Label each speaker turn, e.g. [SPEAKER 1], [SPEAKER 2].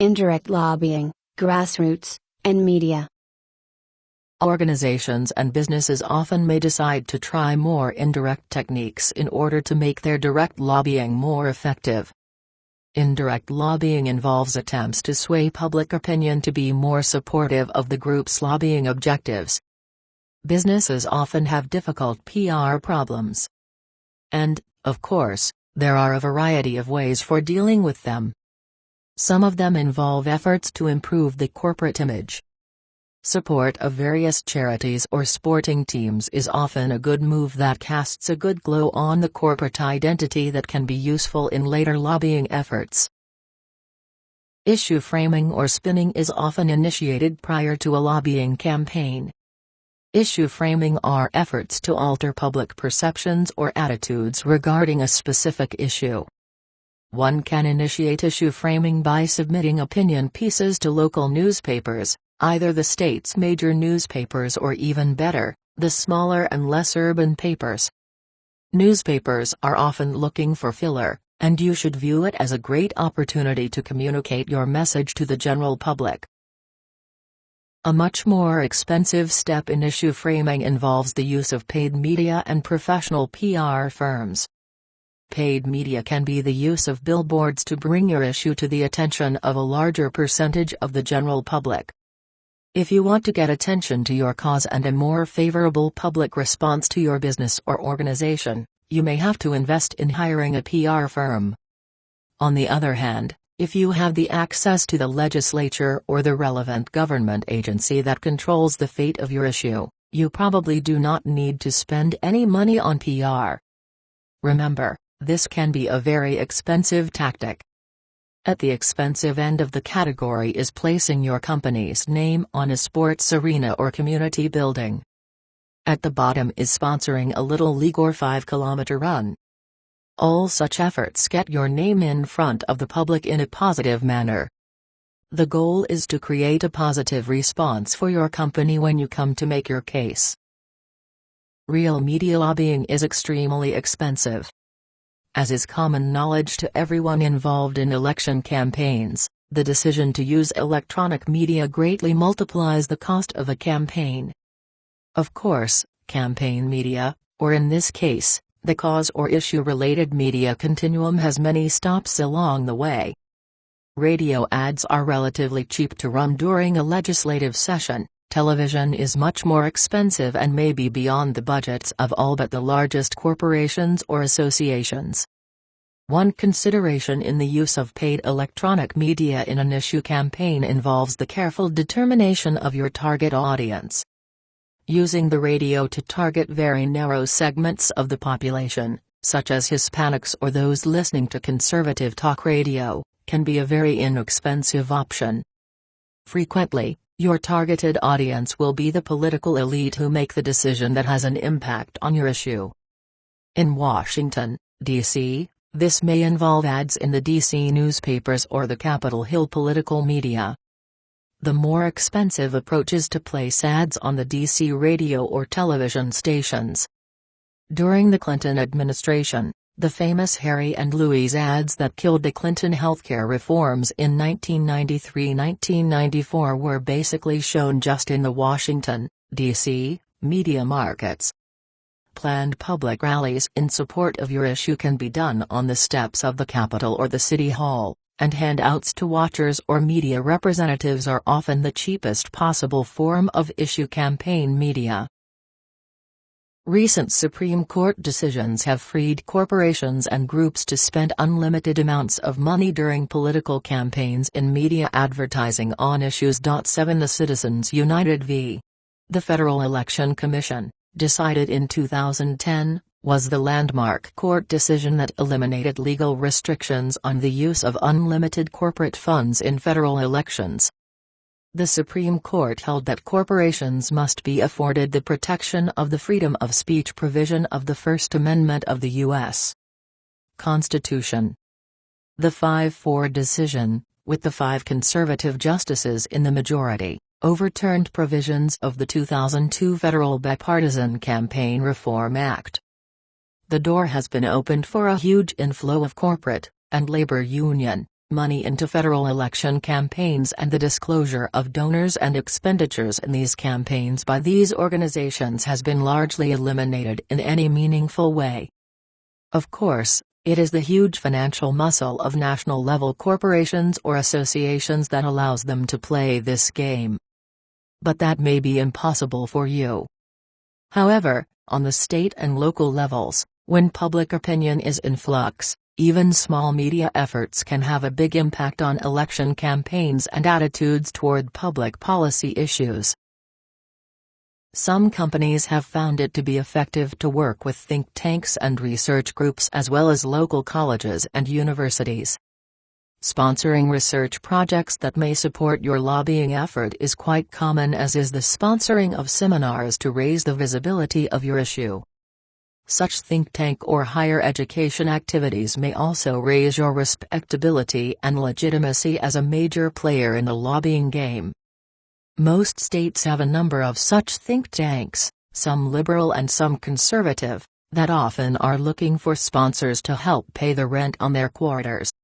[SPEAKER 1] indirect lobbying, grassroots, and media.
[SPEAKER 2] Organizations and businesses often may decide to try more indirect techniques in order to make their direct lobbying more effective. Indirect lobbying involves attempts to sway public opinion to be more supportive of the group's lobbying objectives. Businesses often have difficult PR problems. And, of course, there are a variety of ways for dealing with them. Some of them involve efforts to improve the corporate image. Support of various charities or sporting teams is often a good move that casts a good glow on the corporate identity that can be useful in later lobbying efforts. Issue framing or spinning is often initiated prior to a lobbying campaign. Issue framing are efforts to alter public perceptions or attitudes regarding a specific issue. One can initiate issue framing by submitting opinion pieces to local newspapers, either the state's major newspapers or even better, the smaller and less urban papers. Newspapers are often looking for filler, and you should view it as a great opportunity to communicate your message to the general public. A much more expensive step in issue framing involves the use of paid media and professional PR firms. Paid media can be the use of billboards to bring your issue to the attention of a larger percentage of the general public. If you want to get attention to your cause and a more favorable public response to your business or organization, you may have to invest in hiring a PR firm. On the other hand, if you have the access to the legislature or the relevant government agency that controls the fate of your issue, you probably do not need to spend any money on PR. Remember, this can be a very expensive tactic. At the expensive end of the category is placing your company's name on a sports arena or community building. At the bottom is sponsoring a Little League or 5-kilometer run. All such efforts get your name in front of the public in a positive manner. The goal is to create a positive response for your company when you come to make your case. Real media lobbying is extremely expensive. As is common knowledge to everyone involved in election campaigns, the decision to use electronic media greatly multiplies the cost of a campaign. Of course, campaign media, or in this case, the cause or issue-related media continuum has many stops along the way. Radio ads are relatively cheap to run during a legislative session. Television is much more expensive and may be beyond the budgets of all but the largest corporations or associations. One consideration in the use of paid electronic media in an issue campaign involves the careful determination of your target audience. Using the radio to target very narrow segments of the population, such as Hispanics or those listening to conservative talk radio, can be a very inexpensive option. Frequently, your targeted audience will be the political elite who make the decision that has an impact on your issue. In Washington, D.C., this may involve ads in the D.C. newspapers or the Capitol Hill political media. The more expensive approach is to place ads on the D.C. radio or television stations. During the Clinton administration, the famous Harry and Louise ads that killed the Clinton healthcare reforms in 1993-1994 were basically shown just in the Washington, D.C., media markets. Planned public rallies in support of your issue can be done on the steps of the Capitol or the City Hall, and handouts to watchers or media representatives are often the cheapest possible form of issue campaign media. Recent Supreme Court decisions have freed corporations and groups to spend unlimited amounts of money during political campaigns in media advertising on issues. 7 The Citizens United v. The Federal Election Commission, decided in 2010, was the landmark court decision that eliminated legal restrictions on the use of unlimited corporate funds in federal elections. The Supreme Court held that corporations must be afforded the protection of the freedom of speech provision of the First Amendment of the U.S. Constitution. The 5-4 decision, with the 5 conservative justices in the majority, overturned provisions of the 2002 Federal Bipartisan Campaign Reform Act. The door has been opened for a huge inflow of corporate and labor union Money into federal election campaigns and the disclosure of donors and expenditures in these campaigns by these organizations has been largely eliminated in any meaningful way. Of course, it is the huge financial muscle of national-level corporations or associations that allows them to play this game. But that may be impossible for you. However, on the state and local levels, when public opinion is in flux, even small media efforts can have a big impact on election campaigns and attitudes toward public policy issues. Some companies have found it to be effective to work with think tanks and research groups as well as local colleges and universities. Sponsoring research projects that may support your lobbying effort is quite common, as is the sponsoring of seminars to raise the visibility of your issue. Such think tank or higher education activities may also raise your respectability and legitimacy as a major player in the lobbying game. Most states have a number of such think tanks, some liberal and some conservative, that often are looking for sponsors to help pay the rent on their quarters.